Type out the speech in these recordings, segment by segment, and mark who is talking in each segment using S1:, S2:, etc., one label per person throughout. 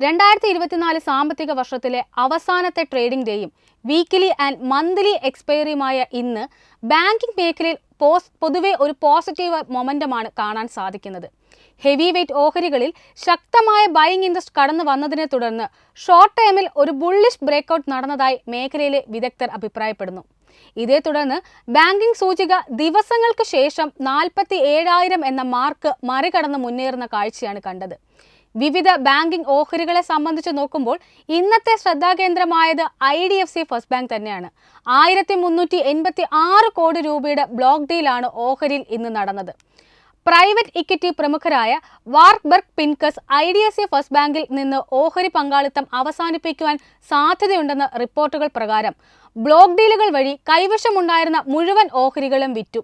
S1: 2024 സാമ്പത്തിക വർഷത്തിലെ അവസാനത്തെ ട്രേഡിംഗ് ഡേയും വീക്കിലി ആൻഡ് മന്ത്ലി എക്സ്പയറിയുമായ ഇന്ന് ബാങ്കിംഗ് മേഖലയിൽ പൊതുവെ ഒരു പോസിറ്റീവ് മൊമെന്റമാണ് കാണാൻ സാധിക്കുന്നത്. ഹെവി വെയ്റ്റ് ഓഹരികളിൽ ശക്തമായ ബൈയിങ് ഇൻട്രസ്റ്റ് കടന്നു വന്നതിനെ തുടർന്ന് ഷോർട്ട് ടൈമിൽ ഒരു ബുള്ളിഷ് ബ്രേക്ക്ഔട്ട് നടന്നതായി മേഖലയിലെ വിദഗ്ധർ അഭിപ്രായപ്പെടുന്നു. ഇതേ തുടർന്ന് ബാങ്കിംഗ് സൂചിക ദിവസങ്ങൾക്ക് ശേഷം 47,000 എന്ന മാർക്ക് മറികടന്ന് മുന്നേറുന്ന കാഴ്ചയാണ് കണ്ടത്. വിവിധ ബാങ്കിംഗ് ഓഹരികളെ സംബന്ധിച്ച് നോക്കുമ്പോൾ ഇന്നത്തെ ശ്രദ്ധാകേന്ദ്രമായത് IDFC ഫസ്റ്റ് ബാങ്ക് തന്നെയാണ്. 1386 കോടി രൂപയുടെ ബ്ലോക്ക് ഡീലാണ് ഓഹരിയിൽ ഇന്ന് നടന്നത്. പ്രൈവറ്റ് ഇക്വിറ്റി പ്രമുഖരായ വാർബർഗ് പിൻകസ് IDFC ഫസ്റ്റ് ബാങ്കിൽ നിന്ന് ഓഹരി പങ്കാളിത്തം അവസാനിപ്പിക്കുവാൻ സാധ്യതയുണ്ടെന്ന റിപ്പോർട്ടുകൾ പ്രകാരം ബ്ലോക്ക് ഡീലുകൾ വഴി കൈവശമുണ്ടായിരുന്ന മുഴുവൻ ഓഹരികളും വിറ്റു.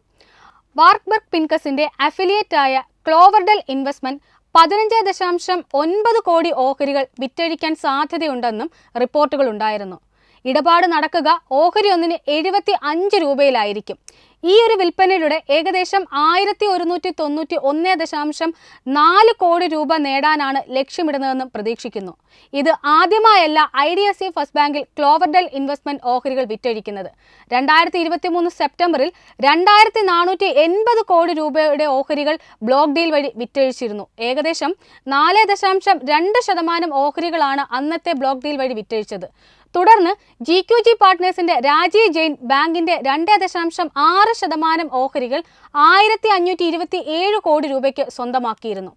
S1: വാർബർഗ് പിൻകസിന്റെ അഫിലിയേറ്റായ ക്ലോവർഡൽ ഇൻവെസ്റ്റ്മെന്റ് 15.9 കോടി ഓഹരികൾ വിറ്റഴിക്കാൻ സാധ്യതയുണ്ടെന്നും റിപ്പോർട്ടുകൾ ഉണ്ടായിരുന്നു. ഇടപാട് നടക്കുക ഓഹരി ഒന്നിന് 75 രൂപയിലായിരിക്കും. ഈ ഒരു വിൽപ്പനയിലൂടെ ഏകദേശം 1191.4 കോടി രൂപ നേടാനാണ് ലക്ഷ്യമിടുന്നതെന്നും പ്രതീക്ഷിക്കുന്നു. ഇത് ആദ്യമായല്ല IDFC ഫസ്റ്റ് ബാങ്കിൽ ക്ലോവർഡൽ ഇൻവെസ്റ്റ്മെന്റ് ഓഹരികൾ വിറ്റഴിക്കുന്നത്. 2023 സെപ്റ്റംബറിൽ 2480 കോടി രൂപയുടെ ഓഹരികൾ ബ്ലോക്ക് ഡീൽ വഴി വിറ്റഴിച്ചിരുന്നു. ഏകദേശം 4.2% ഓഹരികളാണ് അന്നത്തെ ബ്ലോക്ക് ഡീൽ വഴി വിറ്റഴിച്ചത്. തുടർന്ന് GQG പാർട്ട്നേഴ്സിന്റെ രാജീവ് ജെയിൻ ബാങ്കിന്റെ 2.6% ഓഹരികൾ 1527 കോടി രൂപയ്ക്ക് സ്വന്തമാക്കിയിരുന്നു.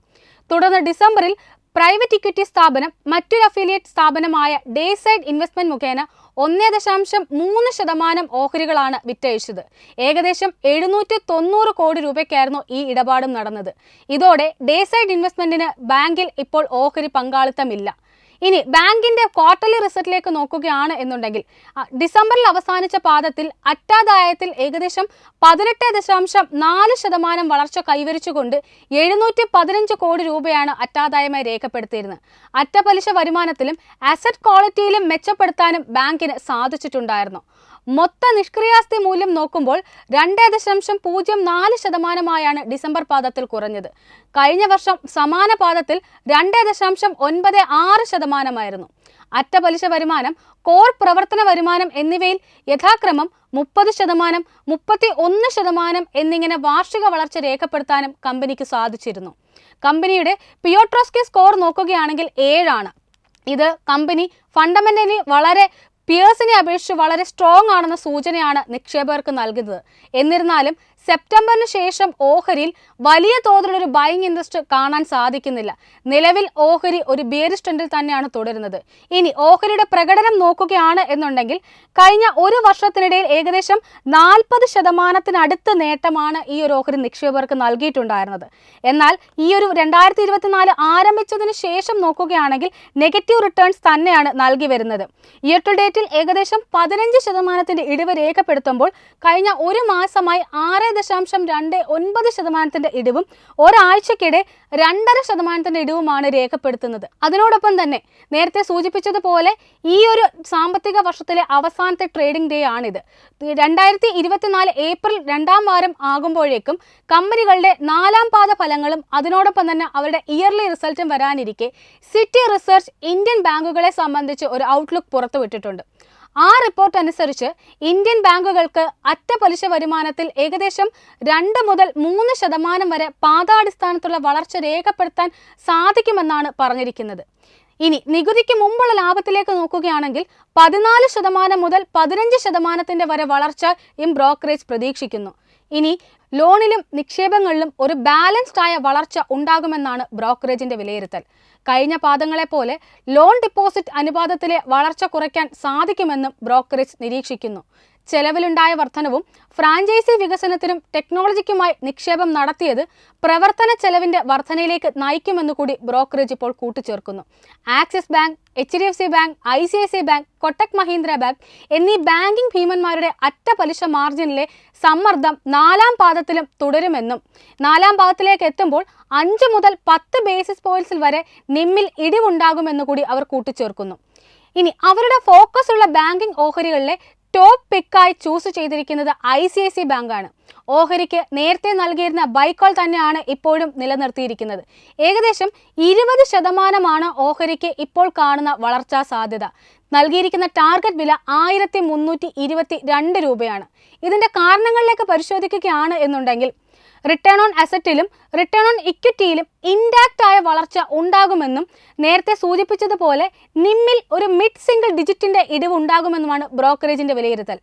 S1: തുടർന്ന് ഡിസംബറിൽ പ്രൈവറ്റ് ഇക്വിറ്റി സ്ഥാപനം മറ്റൊരു അഫിലിയേറ്റ് സ്ഥാപനമായ ഡേസൈഡ് ഇൻവെസ്റ്റ്മെന്റ് മുഖേന 1.3% ഓഹരികളാണ് വിറ്റഴിച്ചത്. ഏകദേശം 790 കോടി രൂപയ്ക്കായിരുന്നു ഈ ഇടപാടും നടന്നത്. ഇതോടെ ഡേസൈഡ് ഇൻവെസ്റ്റ്മെന്റിന് ബാങ്കിൽ ഇപ്പോൾ ഓഹരി പങ്കാളിത്തമില്ല. ഇനി ബാങ്കിന്റെ ക്വാർട്ടർലി റിസൾട്ടിലേക്ക് നോക്കുകയാണ് എന്നുണ്ടെങ്കിൽ ഡിസംബറിൽ അവസാനിച്ച പാദത്തിൽ അറ്റാദായത്തിൽ ഏകദേശം 18.4% വളർച്ച കൈവരിച്ചുകൊണ്ട് 715 കോടി രൂപയാണ് അറ്റാദായമായി രേഖപ്പെടുത്തിയിരുന്നത്. അറ്റപലിശ വരുമാനത്തിലും അസറ്റ് ക്വാളിറ്റിയിലും മെച്ചപ്പെടുത്താനും ബാങ്കിന് സാധിച്ചിട്ടുണ്ടായിരുന്നു. മൊത്ത നിഷ്ക്രിയാസ്തി മൂല്യം നോക്കുമ്പോൾ 2.04%-ആയാണ് ഡിസംബർ പാദത്തിൽ കുറഞ്ഞത്. കഴിഞ്ഞ വർഷം സമാന പാദത്തിൽ 2.96%-ആയിരുന്നു. അറ്റപലിശ വരുമാനം, കോർ പ്രവർത്തന വരുമാനം എന്നിവയിൽ യഥാക്രമം 30%, 31% എന്നിങ്ങനെ വാർഷിക വളർച്ച രേഖപ്പെടുത്താനും കമ്പനിക്ക് സാധിച്ചിരുന്നു. കമ്പനിയുടെ പിയോട്രോസ്കി സ്കോർ നോക്കുകയാണെങ്കിൽ 7 ആണ്. ഇത് കമ്പനി ഫണ്ടമെന്റലി പിയേഴ്സിനെ അപേക്ഷിച്ച് വളരെ സ്ട്രോങ് ആണെന്ന സൂചനയാണ് നിക്ഷേപകർക്ക് നൽകുന്നത്. എന്നിരുന്നാലും സെപ്റ്റംബറിന് ശേഷം ഓഹരിയിൽ വലിയ തോതിലൊരു ബൈയിങ് ഇൻട്രസ്റ്റ് കാണാൻ സാധിക്കുന്നില്ല. നിലവിൽ ഓഹരി ഒരു ബിയറിഷ് ട്രെൻഡിൽ തന്നെയാണ് തുടരുന്നത്. ഇനി ഓഹരിയുടെ പ്രകടനം നോക്കുകയാണ് എന്നുണ്ടെങ്കിൽ കഴിഞ്ഞ ഒരു വർഷത്തിനിടയിൽ ഏകദേശം 40% നേട്ടമാണ് ഈ ഒരു ഓഹരി നിക്ഷേപകർക്ക് നൽകിയിട്ടുണ്ടായിരുന്നത്. എന്നാൽ ഈ ഒരു 2024 ആരംഭിച്ചതിന് ശേഷം നോക്കുകയാണെങ്കിൽ നെഗറ്റീവ് റിട്ടേൺസ് തന്നെയാണ് നൽകി വരുന്നത്. ഇയർ ടു ഡേറ്റിൽ ഏകദേശം 15% ഇടിവ് രേഖപ്പെടുത്തുമ്പോൾ കഴിഞ്ഞ ഒരു മാസമായി 6.29% ഇടിവും ഒരാഴ്ചക്കിടെ 2.5% ഇടിവുമാണ് രേഖപ്പെടുത്തുന്നത്. അതിനോടൊപ്പം തന്നെ നേരത്തെ സൂചിപ്പിച്ചതുപോലെ ഈ ഒരു സാമ്പത്തിക വർഷത്തിലെ അവസാനത്തെ ട്രേഡിംഗ് ഡേ ആണിത്. 2024 ഏപ്രിൽ 2ാം വാരം ആകുമ്പോഴേക്കും കമ്പനികളുടെ 4ാം പാദ ഫലങ്ങളും അതിനോടൊപ്പം തന്നെ അവരുടെ ഇയർലി റിസൾട്ടും വരാനിരിക്കെ സിറ്റി റിസർച്ച് ഇന്ത്യൻ ബാങ്കുകളെ സംബന്ധിച്ച് ഒരു ഔട്ട്ലുക്ക് പുറത്തുവിട്ടിട്ടുണ്ട്. ആ റിപ്പോർട്ട് അനുസരിച്ച് ഇന്ത്യൻ ബാങ്കുകൾക്ക് അറ്റപലിശ വരുമാനത്തിൽ ഏകദേശം 2 മുതൽ 3% വരെ പാദാടിസ്ഥാനത്തുള്ള വളർച്ച രേഖപ്പെടുത്താൻ സാധിക്കുമെന്നാണ് പറഞ്ഞിരിക്കുന്നത്. ഇനി നികുതിക്ക് മുമ്പുള്ള ലാഭത്തിലേക്ക് നോക്കുകയാണെങ്കിൽ 14% മുതൽ 15% വരെ വളർച്ച ബ്രോക്കറേജ് പ്രതീക്ഷിക്കുന്നു. ഇനി ലോണിലും നിക്ഷേപങ്ങളിലും ഒരു ബാലൻസ്ഡ് ആയ വളർച്ച ഉണ്ടാകുമെന്നാണ് ബ്രോക്കറേജിന്റെ വിലയിരുത്തൽ. കഴിഞ്ഞ പാദങ്ങളെപ്പോലെ ലോൺ ഡിപ്പോസിറ്റ് അനുപാതത്തിലെ വളർച്ച കുറയ്ക്കാൻ സാധിക്കുമെന്നും ബ്രോക്കറേജ് നിരീക്ഷിക്കുന്നു. ചെലവിലുണ്ടായ വർധനവും ഫ്രാഞ്ചൈസി വികസനത്തിനും ടെക്നോളജിക്കുമായി നിക്ഷേപം നടത്തിയത് പ്രവർത്തന ചെലവിന്റെ വർധനയിലേക്ക് നയിക്കുമെന്ന് കൂടി ബ്രോക്കറേജ് ഇപ്പോൾ കൂട്ടിച്ചേർക്കുന്നു. Axis bank, HDFC bank, ICICI bank, Kotak Mahindra bank എന്നീ ബാങ്കിംഗ് ഭീമന്മാരുടെ അറ്റപലിശ മാർജിനിലെ സമ്മർദ്ദം 4ാം പാദത്തിലും തുടരുമെന്നും 4ാം പാദത്തിലേക്ക് എത്തുമ്പോൾ 5 മുതൽ 10 ബേസിസ് പോയിന്റ്സിൽ വരെ നിമ്മിൽ ഇടിവുണ്ടാകുമെന്ന് കൂടി അവർ കൂട്ടിച്ചേർക്കുന്നു. ഇനി അവരുടെ ഫോക്കസ് ഉള്ള ബാങ്കിംഗ് ഓഹരികളിലെ ടോപ്പ് പിക്കായി ചൂസ് ചെയ്തിരിക്കുന്നത് ICICI ബാങ്കാണ്. ഓഹരിക്ക് നേരത്തെ നൽകിയിരുന്ന ബൈ കോൾ തന്നെയാണ് ഇപ്പോഴും നിലനിർത്തിയിരിക്കുന്നത്. ഏകദേശം 20% ഓഹരിക്ക് ഇപ്പോൾ കാണുന്ന വളർച്ചാ സാധ്യത. നൽകിയിരിക്കുന്ന ടാർഗറ്റ് വില 1322 രൂപയാണ്. ഇതിന്റെ കാരണങ്ങളിലേക്ക് പരിശോധിക്കുകയാണ് എന്നുണ്ടെങ്കിൽ റിട്ടേൺ ഓൺ അസറ്റിലും റിട്ടേൺ ഓൺ ഇക്വിറ്റിയിലും ഇൻഡാക്റ്റ് ആയ വളർച്ച ഉണ്ടാകുമെന്നും നേരത്തെ സൂചിപ്പിച്ചതുപോലെ നിമ്മിൽ ഒരു മിഡ് സിംഗിൾ ഡിജിറ്റിന്റെ ഇടിവ് ഉണ്ടാകുമെന്നുമാണ് ബ്രോക്കറേജിന്റെ വിലയിരുത്തൽ.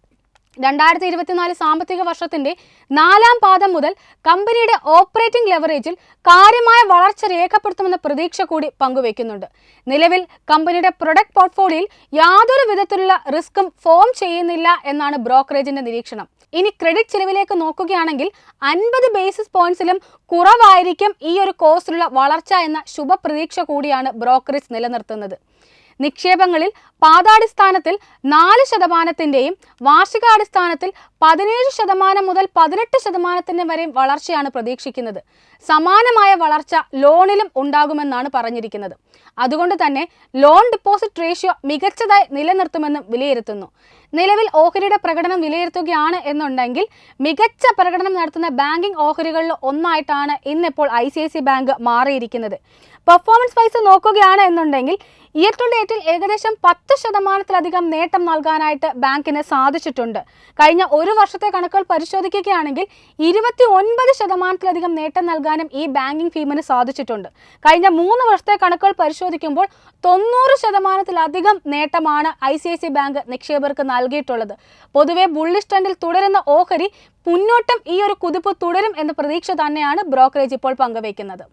S1: 2024 സാമ്പത്തിക വർഷത്തിന്റെ 4ാം പാദം മുതൽ കമ്പനിയുടെ ഓപ്പറേറ്റിംഗ് ലെവറേജിൽ കാര്യമായ വളർച്ച രേഖപ്പെടുത്തുമെന്ന പ്രതീക്ഷ കൂടി പങ്കുവയ്ക്കുന്നുണ്ട്. നിലവിൽ കമ്പനിയുടെ പ്രൊഡക്റ്റ് പോർട്ട്ഫോളിയോയിൽ യാതൊരു വിധത്തിലുള്ള റിസ്ക്കും ഫോം ചെയ്യുന്നില്ല എന്നാണ് ബ്രോക്കറേജിന്റെ നിരീക്ഷണം. ഇനി ക്രെഡിറ്റ് ചെലവിലേക്ക് നോക്കുകയാണെങ്കിൽ 50 ബേസിസ് പോയിന്റ്സിലും കുറവായിരിക്കും ഈ ഒരു കോഴ്സിലുള്ള വളർച്ച എന്ന ശുഭപ്രതീക്ഷ കൂടിയാണ് ബ്രോക്കറേജ് നിലനിർത്തുന്നത്. നിക്ഷേപങ്ങളിൽ പാദാടിസ്ഥാനത്തിൽ 4%ന്റെയും വാർഷികാടിസ്ഥാനത്തിൽ 17% മുതൽ 18% വരെയും വളർച്ചയാണ് പ്രതീക്ഷിക്കുന്നത്. സമാനമായ വളർച്ച ലോണിലും ഉണ്ടാകുമെന്നാണ് പറഞ്ഞിരിക്കുന്നത്. അതുകൊണ്ട് തന്നെ ലോൺ ഡിപ്പോസിറ്റ് റേഷ്യോ മികച്ചതായി നിലനിർത്തുമെന്നും വിലയിരുത്തുന്നു. നിലവിൽ ഓഹരിയുടെ പ്രകടനം വിലയിരുത്തുകയാണ് എന്നുണ്ടെങ്കിൽ മികച്ച പ്രകടനം നടത്തുന്ന ബാങ്കിംഗ് ഓഹരികളിൽ ഒന്നായിട്ടാണ് ഇന്നിപ്പോൾ ICICI ബാങ്ക് മാറിയിരിക്കുന്നത്. പെർഫോമൻസ് വൈസ് നോക്കുകയാണ് എന്നുണ്ടെങ്കിൽ ഇയർ ടു ഡേറ്റിൽ ഏകദേശം 10%-ലധികം നേട്ടം നൽകാനായിട്ട് ബാങ്കിന് സാധിച്ചിട്ടുണ്ട്. കഴിഞ്ഞ ഒരു വർഷത്തെ കണക്കുകൾ പരിശോധിക്കുകയാണെങ്കിൽ 29%-ലധികം നേട്ടം നൽകാനും ഈ ബാങ്കിംഗ് ഫീമിന് സാധിച്ചിട്ടുണ്ട്. കഴിഞ്ഞ 3 വർഷത്തെ കണക്കുകൾ പരിശോധിക്കുമ്പോൾ 90%-ലധികം നേട്ടമാണ് ICICI ബാങ്ക് നിക്ഷേപകർക്ക് നൽകിയിട്ടുള്ളത്. പൊതുവെ ബുള്ളിഷ് ട്രെൻഡിൽ തുടരുന്ന ഓഹരി മുന്നോട്ടും ഈ ഒരു കുതിപ്പ് തുടരും എന്ന പ്രതീക്ഷ തന്നെയാണ് ബ്രോക്കറേജ് ഇപ്പോൾ പങ്കുവയ്ക്കുന്നത്.